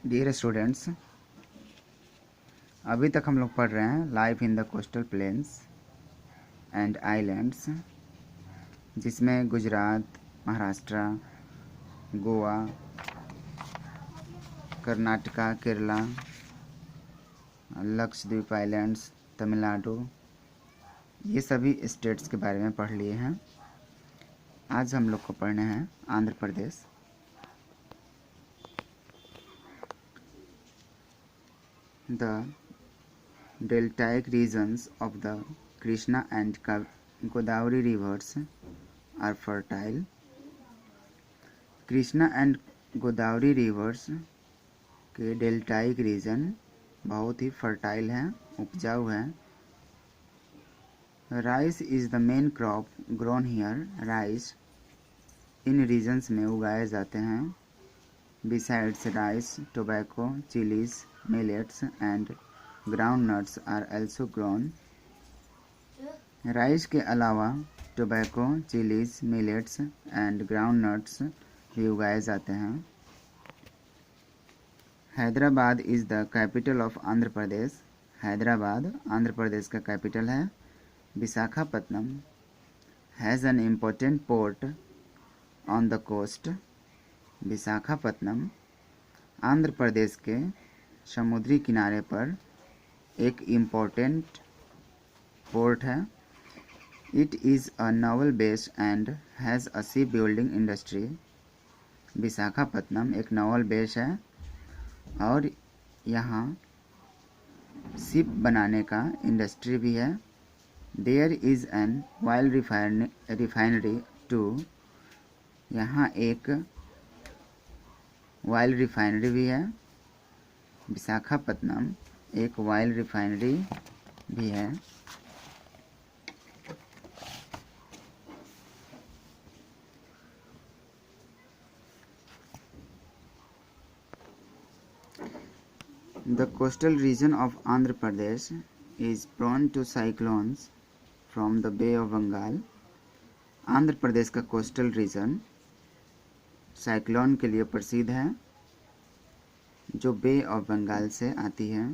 Dear students, अभी तक हम लोग पढ़ रहे हैं life in the coastal plains and islands, जिसमें गुजरात, महाराष्ट्र, गोवा, कर्नाटका, केरला, लक्षद्वीप आइलैंड्स, तमिलनाडु, ये सभी स्टेट्स के बारे में पढ़ लिए हैं। आज हम लोग को पढ़ने हैं Andhra Pradesh. The deltaic regions of the Krishna and Godavari rivers are fertile. Krishna and Godavari rivers के डेल्टाइक रीजन बहुत ही फर्टाइल हैं, उपजाऊ हैं। Rice is the main crop grown here. Rice इन रीजन्स में उगाए जाते हैं। Besides rice, tobacco, chillies, millets and groundnuts are also grown. Rice के अलावा tobacco, chillies, millets and groundnuts भी उगाए जाते हैं। Hyderabad is the capital of Andhra Pradesh. Hyderabad Andhra Pradesh का कैपिटल है। Visakhapatnam has an important port on the coast. Visakhapatnam Andhra Pradesh के समुद्री किनारे पर एक इम्पोर्टेंट पोर्ट है। It is a naval base and has a shipbuilding industry. Visakhapatnam एक नावल बेस है और यहाँ शिप बनाने का इंडस्ट्री भी है। There is an oil refinery too. यहाँ एक ऑयल रिफाइनरी भी है। विशाखापत्तनम एक ऑयल रिफाइनरी भी है। The coastal region of Andhra Pradesh is prone to cyclones from the Bay of Bengal. Andhra Pradesh का कोस्टल रीजन साइक्लोन के लिए प्रसिद्ध है जो बे ऑफ बंगाल से आती है।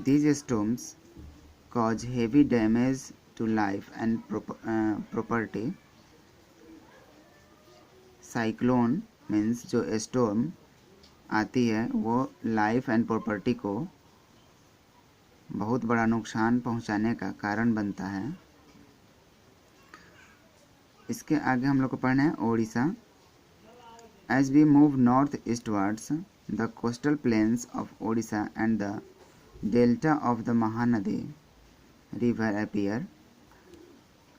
These storms cause heavy damage to life and property. Cyclone means जो स्टॉर्म आती है वो लाइफ एंड प्रॉपर्टी को बहुत बड़ा नुकसान पहुंचाने का कारण बनता है। इसके आगे हम लोग को पढ़ना है Odisha. As we move north eastwards the coastal plains of Odisha and the delta of the Mahanadi river appear.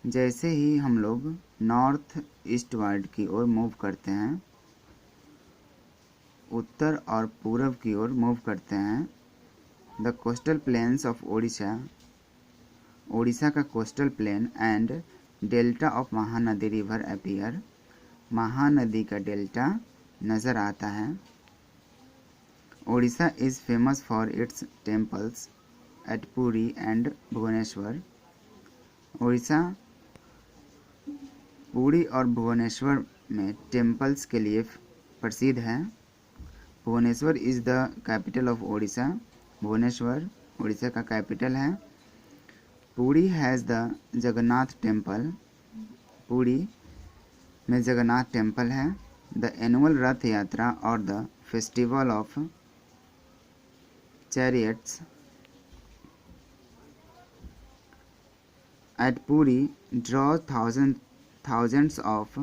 जैसे ही हम लोग नॉर्थ ईस्टवर्ड की ओर मूव करते हैं, उत्तर और पूरब की ओर मूव करते हैं, the coastal plains of Odisha, Odisha का coastal plain and delta of Mahanadi river appear, Mahanadi का डेल्टा नज़र आता है। Odisha is famous for its temples at Puri and Bhubaneswar. Odisha Puri और भुवनेश्वर में टेम्पल्स के लिए प्रसिद्ध है। Bhubaneswar is the capital of Odisha. Bhubaneswar Odisha का कैपिटल है। Puri has the Jagannath temple. Puri में जगन्नाथ टेम्पल है। द एनुअल रथ यात्रा और the festival of chariots at Puri draw thousands of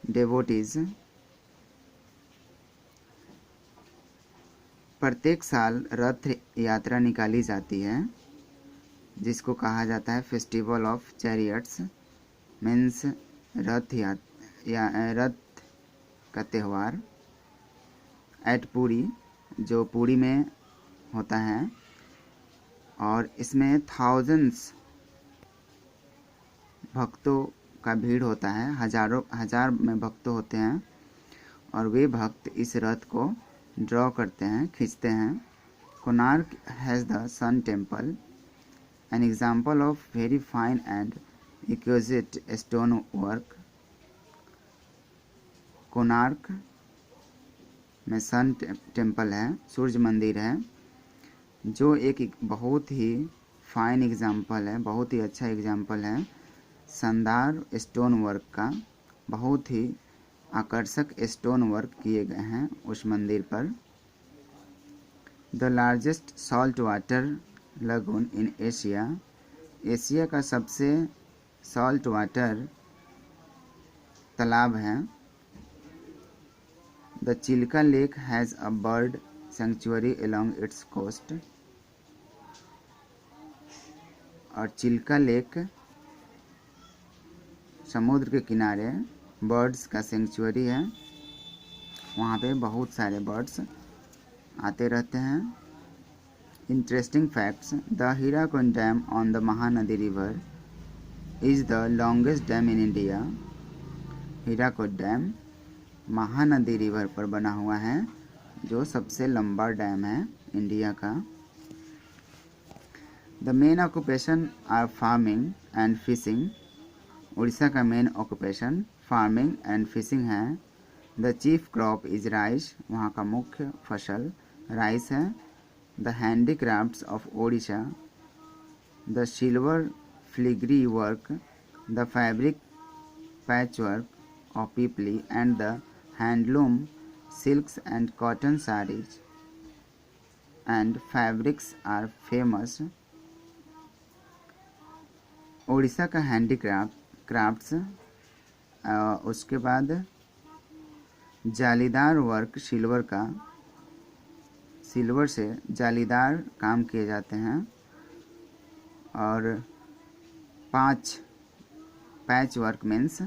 devotees. प्रत्येक साल रथ यात्रा निकाली जाती है जिसको कहा जाता है फेस्टिवल ऑफ चैरियट्स। मीन्स रथ का त्यौहार। एट पुरी जो पुरी में होता है और इसमें थाउजेंड्स भक्तों का भीड़ होता है। हजार में भक्त होते हैं और वे भक्त इस रथ को ड्रॉ करते हैं, खींचते हैं। Konark has the sun temple, an example of very fine and exquisite stone work. Konark में सन टेम्पल है, सूर्य मंदिर है, जो एक बहुत ही फाइन एग्जाम्पल है, बहुत ही अच्छा एग्जाम्पल है शानदार स्टोन वर्क का। बहुत ही आकर्षक स्टोन वर्क किए गए हैं उस मंदिर पर। The largest salt water lagoon in Asia, Asia का सबसे सॉल्ट वाटर तालाब है। The Chilka lake has a bird sanctuary along its coast, और चिल्का लेक समुद्र के किनारे बर्ड्स का सेंचुरी है, वहाँ पे बहुत सारे बर्ड्स आते रहते हैं। Interesting facts, the Hirakud dam on the Mahanadi river is the longest dam in India. Hirakud dam Mahanadi river पर बना हुआ है, जो सबसे लंबा डैम है इंडिया का। The main occupation are farming and fishing, Orissa का main occupation farming and fishing है। The chief crop is rice, वहाँ का मुख्य फसल राइस है। The handicrafts of Odisha, the silver filigree work, the fabric patch work of Pipli and the handloom silks and cotton saris and fabrics are famous. Odisha का crafts, उसके बाद जालीदार वर्क, सिल्वर से जालीदार काम किए जाते हैं, और 5 पैच वर्क मीन्स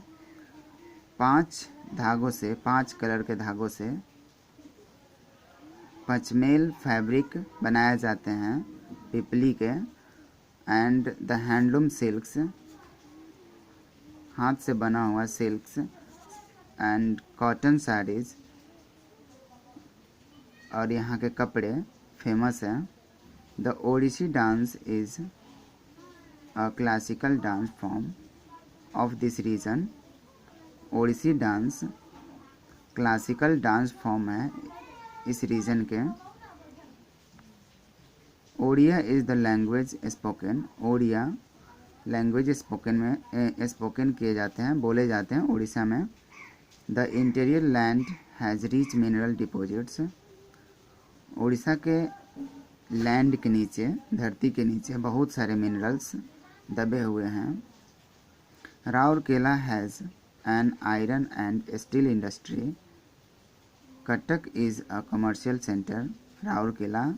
5 धागों से, 5 कलर के धागों से पचमेल फैब्रिक बनाए जाते हैं पिपली के। एंड द हैंडलूम सिल्क्स, हाथ से बना हुआ सिल्क्स, एंड कॉटन साड़ीज, और यहाँ के कपड़े फेमस हैं। The Odissi dance is a classical dance form of this region, Odissi dance classical dance form है इस रीजन के। Odia is the language spoken, Odia language spoken किए जाते हैं, बोले जाते हैं उड़ीसा में। The interior land has rich mineral deposits, Orissa के लैंड के नीचे, धरती के नीचे बहुत सारे मिनरल्स दबे हुए हैं। Rourkela has an iron and steel industry, Cuttack is a commercial centre, Rourkela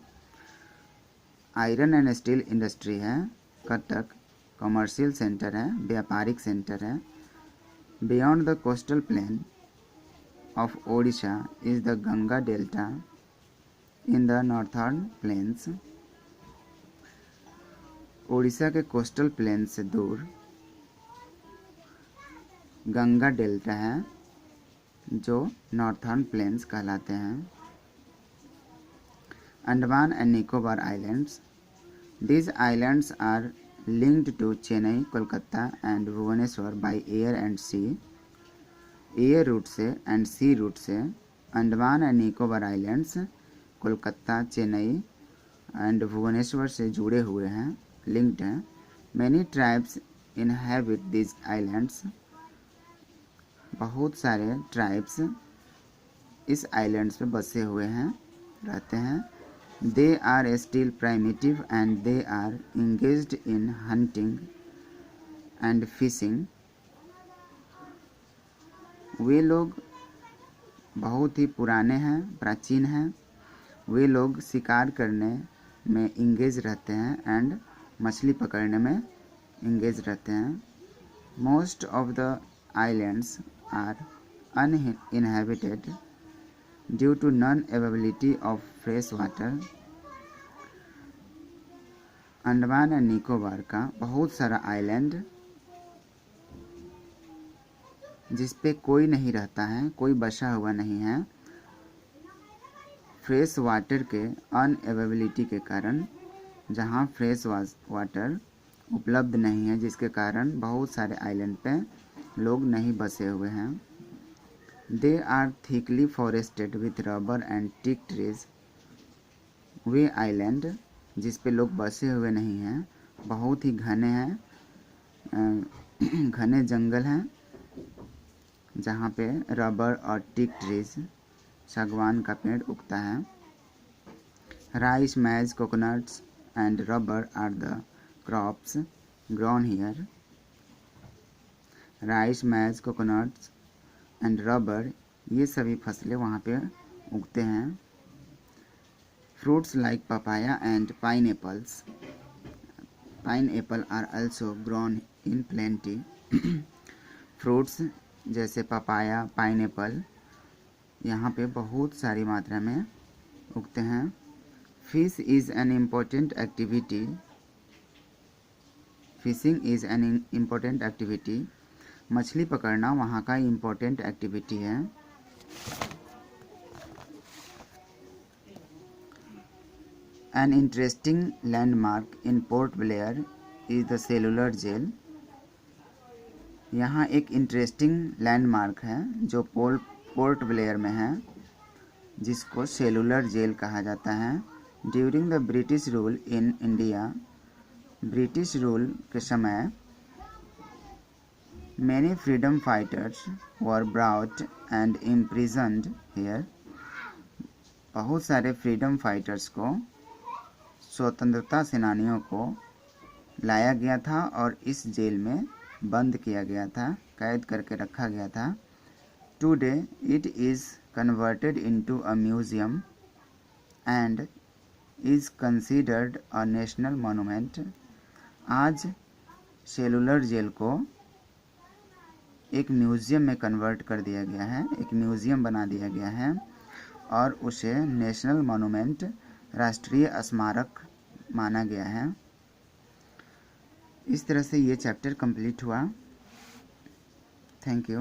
iron and steel industry है, कटक कमर्शियल सेंटर है, व्यापारिक सेंटर है। Beyond the coastal plain of Odisha is the Ganga delta in the northern plains, Odisha के कोस्टल प्लेन से दूर Ganga delta है, जो northern planes कहलाते हैं। Andaman and Nicobar islands, these islands are linked to Chennai, Kolkata and Bhubaneswar by air and sea, air route से and sea route से Andaman and Nicobar islands Kolkata, Chennai and Bhubaneswar से जुड़े हुए हैं, लिंक्ड हैं। Many tribes inhabit this islands, बहुत सारे ट्राइब्स इस आइलैंड्स पे बसे हुए हैं, रहते हैं। They are still primitive and they are engaged in hunting and fishing. वे लोग बहुत ही पुराने हैं, प्राचीन हैं। वे लोग शिकार करने में इंगेज रहते हैं एंड मछली पकड़ने में इंगेज रहते हैं। Most of the islands are uninhabited due to non-availability of fresh water. Andaman and Nicobar का बहुत सारा आइलैंड जिस पे कोई नहीं रहता है, कोई बसा हुआ नहीं है, फ्रेश वाटर के अनअवेलेबिलिटी के कारण, जहाँ फ्रेश वाटर उपलब्ध नहीं है, जिसके कारण बहुत सारे आइलैंड पे लोग नहीं बसे हुए हैं। They are thickly forested with rubber and teak trees. वे आइलैंड जिस पे लोग बसे हुए नहीं हैं, बहुत ही घने हैं, घने जंगल हैं जहाँ पे रबर और टीक ट्रीज, सागवान का पेड़ उगता है। Rice, maize, coconuts and rubber are the crops grown here. Rice, maize, coconuts and rubber, ये सभी फसलें वहाँ पे उगते हैं। Fruits like papaya and pineapples, pineapple are also grown in plenty. Fruits जैसे पपाया, पाइनएप्पल यहाँ पे बहुत सारी मात्रा में उगते हैं। Fish is an important activity, fishing is an important activity, मछली पकड़ना वहाँ का इम्पोर्टेंट एक्टिविटी है। An interesting landmark in port Blair is the cellular jail. यहाँ एक इंटरेस्टिंग लैंडमार्क है जो पोर्ट ब्लेयर में है, जिसको सेलुलर जेल कहा जाता है। During the British rule in India, British rule के समय many freedom fighters were brought and imprisoned here. बहुत सारे फ्रीडम फाइटर्स को, स्वतंत्रता सेनानियों को लाया गया था और इस जेल में बंद किया गया था, कैद करके रखा गया था। Today it is converted into a museum and is considered a national monument. आज सेलुलर जेल को एक म्यूज़ियम में कन्वर्ट कर दिया गया है, एक म्यूज़ियम बना दिया गया है और उसे नेशनल मॉन्यूमेंट, राष्ट्रीय स्मारक माना गया है। इस तरह से ये चैप्टर कंप्लीट हुआ। Thank you.